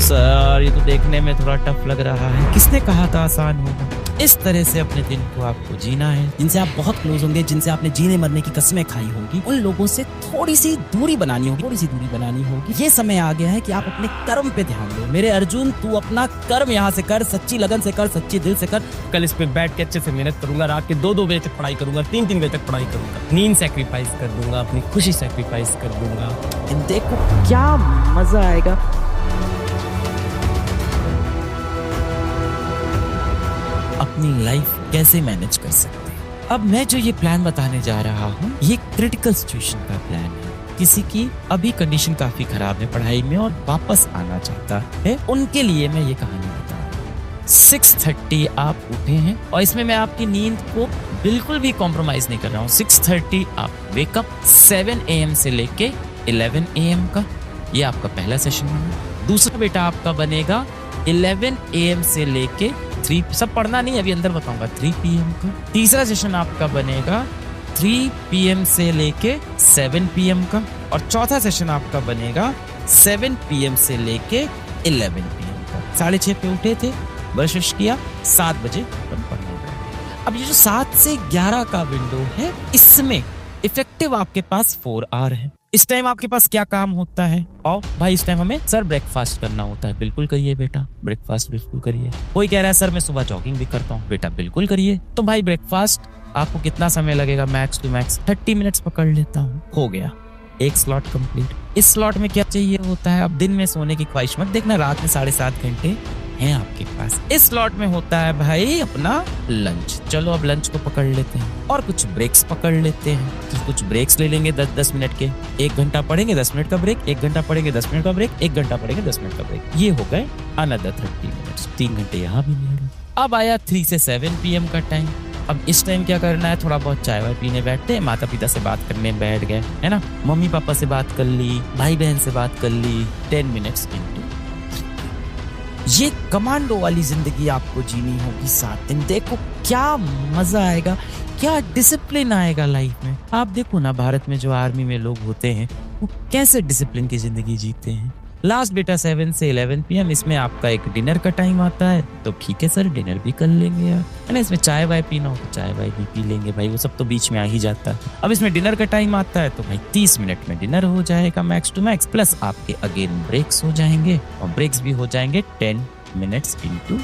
Sir ये तो देखने में थोड़ा टफ लग रहा है। किसने कहा था आसान होगा? इस तरह से अपने दिन को आपको जीना है। जिनसे आप बहुत क्लोज होंगे, जिनसे आपने जीने मरने की कस्में खाई होंगी, उन लोगों से थोड़ी सी दूरी बनानी होगी। ये समय आ गया है कि आप अपने कर्म पे ध्यान दो। मेरे अर्जुन, तू अपना कर्म यहाँ से कर, सच्ची लगन से कर, सच्ची दिल से कर। कल इस पे बैठ के अच्छे से मेहनत करूंगा, रात के 2-2 बजे तक पढ़ाई करूंगा, 3-3 बजे तक पढ़ाई करूंगा, नींद सेक्रीफाइस कर दूंगा, अपनी खुशी सेक्रीफाइस कर दूंगा। देखो क्या मजा आएगा। अपनी लाइफ कैसे मैनेज कर सकते हैं। अब मैं जो ये प्लान बताने जा रहा हूँ, ये क्रिटिकल सिचुएशन का प्लान है। किसी की अभी कंडीशन काफी खराब है पढ़ाई में और वापस आना चाहता है, उनके लिए मैं ये कहानी बता रहा हूँ। 6:30 आप उठे हैं और इसमें मैं आपकी नींद को बिल्कुल भी कॉम्प्रोमाइज नहीं कर रहा हूँ। 6:30 आप वेकअप, 7 AM से लेके 11 AM का ये आपका पहला सेशन बनेगा। दूसरा बेटा आपका बनेगा 11 AM से लेके 3, सब पढ़ना नहीं अभी अंदर बताऊंगा, 3 PM का। तीसरा सेशन आपका बनेगा 3 PM से लेके 7 PM का। और चौथा सेशन आपका बनेगा 7 PM से लेके 11 PM का। 6:30 पे उठे थे, ब्रश किया, 7 बजे अपन पढ़ने गए। अब ये जो 7 से 11 का विंडो है, इसमें इफेक्टिव आपके पास 4 आवर है। इस टाइम आपके पास क्या काम होता है? और भाई इस टाइम हमें सर ब्रेकफास्ट करना होता है। बिल्कुल करिए बेटा, ब्रेकफास्ट बिल्कुल करिए। कोई कह रहा है सर मैं सुबह जॉगिंग भी करता हूँ, बेटा बिल्कुल करिए। तो भाई ब्रेकफास्ट आपको कितना समय लगेगा? मैक्स टू मैक्स 30 मिनट्स पकड़ लेता हूँ, हो गया एक स्लॉट कंप्लीट। इस स्लॉट में क्या चाहिए होता है? अब दिन में सोने की ख्वाहिश मत देखना, रात में 7.5 घंटे हैं आपके पास। इस स्लॉट में होता है भाई अपना लंच। चलो अब लंच को पकड़ लेते हैं और कुछ ब्रेक्स पकड़ लेते हैं। तो कुछ ब्रेक्स ले लेंगे 10-10 मिनट के। 1 घंटा पढ़ेंगे, 10 मिनट का ब्रेक, 1 घंटा पढ़ेंगे, 10 मिनट का ब्रेक, 1 घंटा पढ़ेंगे, 10 मिनट का ब्रेक। ये हो गए अनदर 30 मिनट्स। 3 घंटे यहाँ भी निकल। अब आया 3 से 7 PM का टाइम। अब इस टाइम क्या करना है? थोड़ा बहुत चाय वाय पीने बैठते हैं, माता पिता से बात करने बैठ गए, है ना, मम्मी पापा से बात कर ली, भाई बहन से बात कर ली। 10 मिनट्स इंटू। ये कमांडो वाली जिंदगी आपको जीनी होगी 7 दिन। देखो क्या मजा आएगा, क्या डिसिप्लिन आएगा लाइफ में। आप देखो ना, भारत में जो आर्मी में लोग होते हैं वो कैसे डिसिप्लिन की जिंदगी जीते हैं। लास्ट बेटा 7 से 11 PM, इसमें आपका एक डिनर का टाइम आता है। तो ठीक है सर, डिनर भी कर लेंगे यार, है ना। इसमें चाय वाय पीना हो तो चाय वाय भी पी लेंगे भाई, वो सब तो बीच में आ ही जाता है। अब इसमें डिनर का टाइम आता है तो भाई 30 मिनट में डिनर हो जाएगा मैक्स टू मैक्स, प्लस आपके अगेन ब्रेक्स हो जाएंगे और ब्रेक्स भी हो जाएंगे 10 मिनट्स इंटू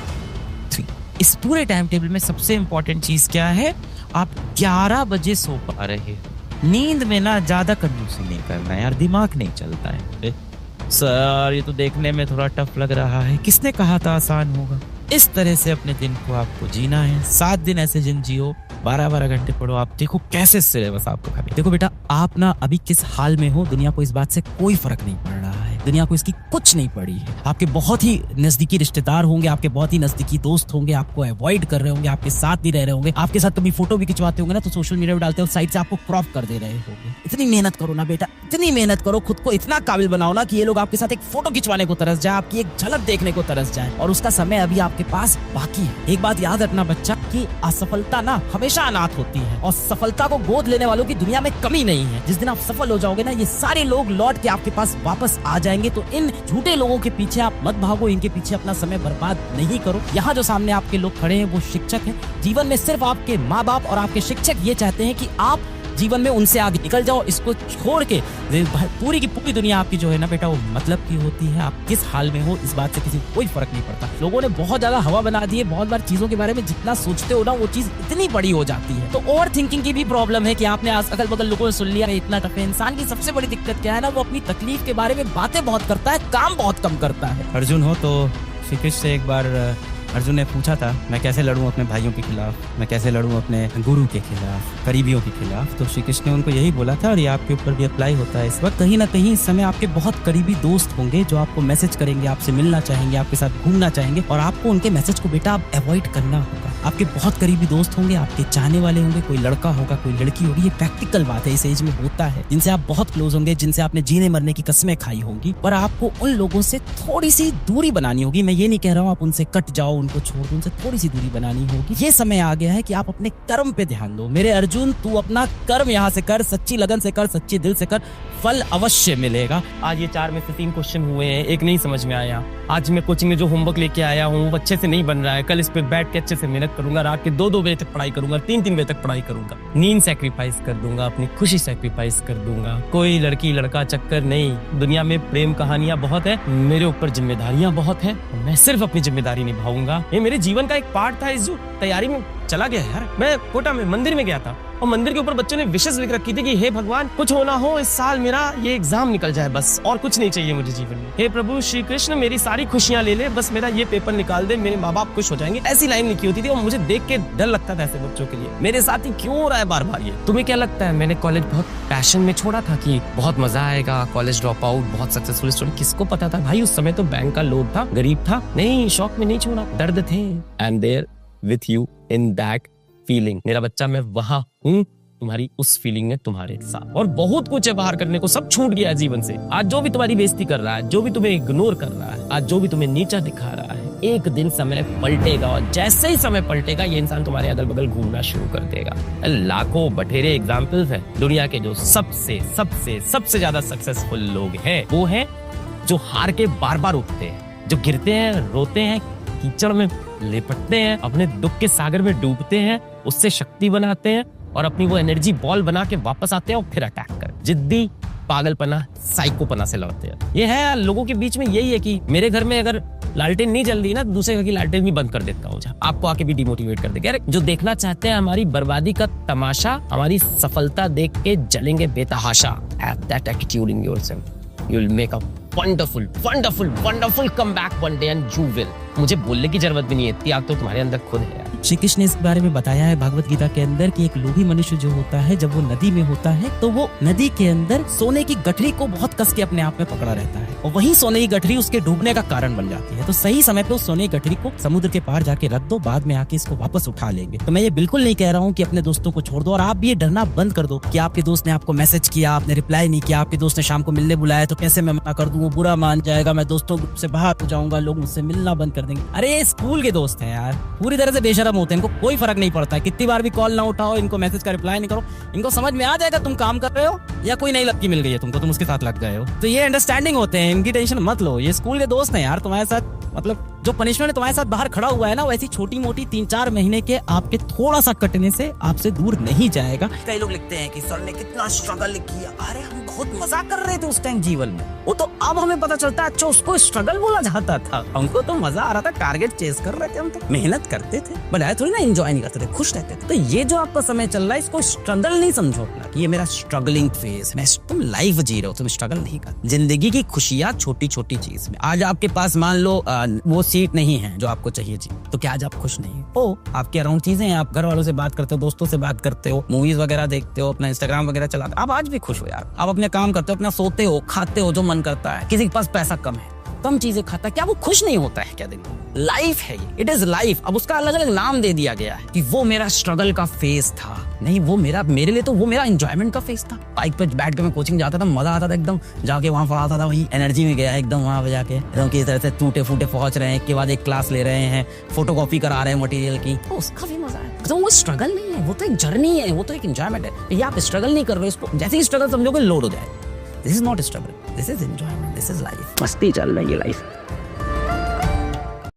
3। इस पूरे टाइम टेबल में सबसे इंपॉर्टेंट चीज क्या है? आप 11 बजे सो पा रहे हो। नींद में ना ज्यादा कंजूसी नहीं करना है यार, दिमाग नहीं चलता है। सर ये तो देखने में थोड़ा टफ लग रहा है। किसने कहा था आसान होगा? इस तरह से अपने दिन को आपको जीना है। 7 दिन ऐसे दिन जियो, 12-12 घंटे पढ़ो। आप देखो कैसे सिलेबस आपको खाली। देखो बेटा, आप ना अभी किस हाल में हो, दुनिया को इस बात से कोई फर्क नहीं पड़ रहा है। दुनिया को इसकी कुछ नहीं पड़ी है। आपके बहुत ही नजदीकी रिश्तेदार होंगे, आपके बहुत ही नजदीकी दोस्त होंगे, आपको अवॉइड कर रहे होंगे, आपके साथ नहीं रह रहे होंगे। आपके साथ कभी फोटो भी खिंचवाते होंगे ना तो सोशल मीडिया पे डालते हो, साइड से आपको क्रॉप कर दे रहे होंगे। इतनी मेहनत करो ना बेटा, इतनी मेहनत करो, खुद को इतना काबिल बनाओ ना कि ये लोग आपके साथ एक फोटो खिंचवाने को तरस जाए, आपकी एक झलक देखने को तरस जाए। और उसका समय अभी आपके पास बाकी है। एक बात याद रखना बच्चा, कि असफलता ना हमेशा अनाथ होती है और सफलता को गोद लेने वालों की दुनिया में कमी नहीं है। जिस दिन आप सफल हो जाओगे ना, ये सारे लोग लौट के आपके पास वापस आ जाएंगे। तो इन झूठे लोगों के पीछे आप मत भागो, इनके पीछे अपना समय बर्बाद नहीं करो। यहाँ जो सामने आपके लोग खड़े हैं वो शिक्षक हैं। जीवन में सिर्फ आपके माँ बाप और आपके शिक्षक ये चाहते हैं कि आप जीवन में उनसे आगे निकल जाओ। इसको छोड़ के पूरी की पूरी दुनिया आपकी जो है ना बेटा, वो मतलब की होती है। आप किस हाल में हो इस बात से किसी को कोई फर्क नहीं पड़ता। लोगों ने बहुत ज्यादा हवा बना दी है। बहुत बार चीजों के बारे में जितना सोचते हो ना, वो चीज इतनी बड़ी हो जाती है। तो ओवर थिंकिंग की भी प्रॉब्लम है कि आपने अगल बगल लोगों ने सुन लिया इतना टफ है। इंसान की सबसे बड़ी दिक्कत क्या है ना, वो अपनी तकलीफ के बारे में बातें बहुत करता है, काम बहुत कम करता है। अर्जुन हो तो श्री कृष्ण से एक बार अर्जुन ने पूछा था, मैं कैसे लड़ूं अपने भाइयों के खिलाफ, मैं कैसे लड़ूं अपने गुरु के खिलाफ, करीबियों के खिलाफ। तो श्री कृष्ण ने उनको यही बोला था और ये आपके ऊपर भी अप्लाई होता है इस वक्त। कहीं ना कहीं इस समय आपके बहुत करीबी दोस्त होंगे जो आपको मैसेज करेंगे, आपसे मिलना चाहेंगे, आपके साथ घूमना चाहेंगे और आपको उनके मैसेज को बेटा आप अवॉइड करना होगा। आपके बहुत करीबी दोस्त होंगे, आपके चाहने वाले होंगे, कोई लड़का होगा, कोई लड़की होगी। ये प्रैक्टिकल बात है, इस एज में होता है। जिनसे आप बहुत क्लोज होंगे, जिनसे आपने जीने मरने की कस्में खाई होंगी, पर आपको उन लोगों से थोड़ी सी दूरी बनानी होगी। मैं ये नहीं कह रहा हूँ आप उनसे कट जाओ, उनको छोड़ दो, उनसे थोड़ी सी दूरी बनानी होगी। ये समय आ गया है कि आप अपने कर्म पे ध्यान दो। मेरे अर्जुन, तू अपना कर्म यहाँ से कर, सच्ची लगन से कर, सच्ची दिल से कर। फल अवश्य मिलेगा। आज ये 4 में से 3 क्वेश्चन हुए हैं, एक नहीं समझ में आया। आज मैं कोचिंग में जो होमवर्क लेके आया हूँ वो अच्छे से नहीं बन रहा है। कल इस पे बैठ के अच्छे से मेहनत करूंगा, रात के 2-2 बजे तक पढ़ाई करूंगा, 3-3 बजे तक पढ़ाई करूंगा। नींद सैक्रिफाइस कर दूंगा, अपनी खुशी सैक्रिफाइस कर दूंगा। कोई लड़की लड़का चक्कर नहीं, दुनिया में प्रेम कहानियां बहुत है, मेरे ऊपर जिम्मेदारियां बहुत है, मैं सिर्फ अपनी जिम्मेदारी निभाऊंगा। ये मेरे जीवन का एक पार्ट था। इस जो तैयारी में चला गया यार। मैं कोटा में मंदिर में गया था और मंदिर के ऊपर बच्चों ने विशेष लिख रखी थी कि हे भगवान, कुछ होना हो इस साल मेरा ये एग्जाम निकल जाए बस, और कुछ नहीं चाहिए मुझे जीवन में। हे प्रभु श्री कृष्ण, मेरी सारी खुशियां ले ले, बस मेरा ये पेपर निकाल दे, मेरे माँ बाप खुश हो जाएंगे। ऐसी लाइन लिखी होती थी और मुझे देख के डर लगता था ऐसे बच्चों के लिए। मेरे साथ ही क्यों हो रहा है बार बार ये? तुम्हें क्या लगता है मैंने कॉलेज बहुत पैशन में छोड़ा था कि बहुत मजा आएगा, कॉलेज ड्रॉप आउट, बहुत सक्सेसफुल स्टूडेंट? किसको पता था भाई, उस समय तो बैंक का लोड था, गरीब था। नहीं, शौक में नहीं छोड़ा, दर्द थे। I am there with you in that feeling. मेरा बच्चा, मैं वहां हूँ तुम्हारी उस फीलिंग में तुम्हारे साथ। और बहुत कुछ है बाहर करने को, सब छूट गया है जीवन से। आज जो भी तुम्हारी बेइज्जती कर रहा है, जो भी तुम्हें इग्नोर कर रहा है, आज जो भी तुम्हें नीचा दिखा रहा है, एक दिन समय पलटेगा और जैसे ही समय पलटेगा ये इंसान तुम्हारे अगल बगल घूमना शुरू कर देगा। लाखों बटेरे एग्जाम्पल्स हैं दुनिया के जो सबसे सबसे सबसे ज्यादा सक्सेसफुल लोग हैं, वो हैं जो हार के बार बार उठते हैं, जो गिरते हैं, रोते हैं, कीचड़ में लिपटते हैं, अपने दुख के सागर में डूबते हैं, उससे शक्ति बनाते हैं और अपनी वो एनर्जी बॉल बना के वापस आते हैं और फिर अटैक कर जिद्दी पागलपना साइकोपना से लड़ते हैं। ये है लोगों के बीच में, यही है कि मेरे घर में अगर लालटेन नहीं जल रही ना, दूसरे घर की लालटेन भी बंद कर देता हूँ, आपको आके भी डिमोटिवेट कर देगा। जो देखना चाहते हैं हमारी बर्बादी का तमाशा, हमारी सफलता देख के जलेंगे बेतहाशा। Have that attitude in yourself. You'll make a wonderful, wonderful, wonderful comeback one day and you will. मुझे बोलने की जरूरत भी नहीं है, इतनी आग तो तुम्हारे अंदर खुद है। श्री कृष्ण ने इस बारे में बताया है भगवत गीता के अंदर कि एक लोभी मनुष्य जो होता है, जब वो नदी में होता है तो वो नदी के अंदर सोने की गठरी को बहुत कस के अपने आप में पकड़ा रहता है और वही सोने की गठरी उसके डूबने का कारण बन जाती है। तो सही समय पे उस सोने की गठरी को समुद्र के पार जाके रख दो, बाद में आके इसको वापस उठा लेंगे। तो मैं ये बिल्कुल नहीं कह रहा हूँ कि अपने दोस्तों को छोड़ दो, और आप भी ये डरना बंद कर दो कि आपके दोस्त ने आपको मैसेज किया, आपने रिप्लाई नहीं किया, आपके दोस्त ने शाम को मिलने बुलाया तो कैसे मैं मना कर दूं, वो बुरा मान जाएगा, मैं दोस्तों से बाहर हो जाऊंगा, लोग मुझसे मिलना बंद कर देंगे। अरे स्कूल के दोस्त हैं यार, पूरी तरह से बेशरम होते हैं, इनको कोई फर्क नहीं पड़ता है कितनी बार भी कॉल ना उठाओ, इनको मैसेज का रिप्लाई नहीं करो, इनको समझ में आ जाएगा तुम काम कर रहे हो या कोई नई लड़की मिल गई है तुमको, तुम उसके साथ लग गए हो। तो ये अंडरस्टैंडिंग होते हैं, इनकी टेंशन मत लो, ये स्कूल के दोस्त हैं यार तुम्हारे साथ। मतलब जो पनिशमेंट तुम्हारे साथ बाहर खड़ा हुआ है ना, वो ऐसी छोटी मोटी 3-4 महीने के आपके थोड़ा सा कटने से आपसे दूर नहीं जाएगा। कई लोग लिखते हैं कि सर ने कितना स्ट्रगल किया, अरे हम बहुत मजा कर रहे थे उस टाइम जीवन में, वो तो अब हमें पता चलता है अच्छा उसको स्ट्रगल बोला जाता था, हमको तो मजा आ रहा था, टारगेट चेस कर रहे थे, हम तो मेहनत करते थे, बनाए थोड़ी ना एंजॉय नहीं करते थे, खुश रहते थे। तो ये जो आपका समय चल रहा है इसको स्ट्रगल नहीं समझो अपना कि ये मेरा स्ट्रगलिंग फेज है। तुम लाइफ जी रहे हो, तुम स्ट्रगल नहीं कर। जिंदगी की खुशियां छोटी छोटी चीज में। आज आपके पास मान लो वो सीट नहीं है जो आपको चाहिए जी, तो क्या आज आप खुश नहीं हो? आपके अराउंड चीजें हैं, आप घर वालों से बात करते हो, दोस्तों से बात करते हो, मूवीज वगैरह देखते हो, अपना इंस्टाग्राम वगैरह चलाते हो, आप आज भी खुश हो यार। आप अपने काम करते हो, अपना सोते हो, खाते हो जो मन करता है। किसी के पास पैसा कम है, कम चीजें खाता है, क्या वो खुश नहीं होता है क्या? दिन लाइफ है ये, इट इज लाइफ। अब उसका अलग अलग नाम दे दिया गया है कि वो मेरा स्ट्रगल का फेज था, नहीं वो मेरे लिए तो वो मेरा एंजॉयमेंट का फेज था। बाइक पे बैठ के मैं कोचिंग जाता था, मजा आता था एकदम, जाके वहां पढ़ाता था, वही एनर्जी में गया एकदम, वहां पे जाके एकदम किस तरह से टूटे फूटे पहुंच रहे हैं, एक के बाद एक क्लास ले रहे हैं, फोटोकॉपी करा रहे हैं मटेरियल की, तो उसका भी मजा है। तो वो स्ट्रगल नहीं है, वो तो एक जर्नी है, वो तो एक एंजॉयमेंट है। ये आप स्ट्रगल नहीं कर रहे हो, इसको जैसे ही स्ट्रगल समझोगे लोड हो जाए। This is not struggle, this is enjoyment, this is life. मस्ती चल रही है लाइफ।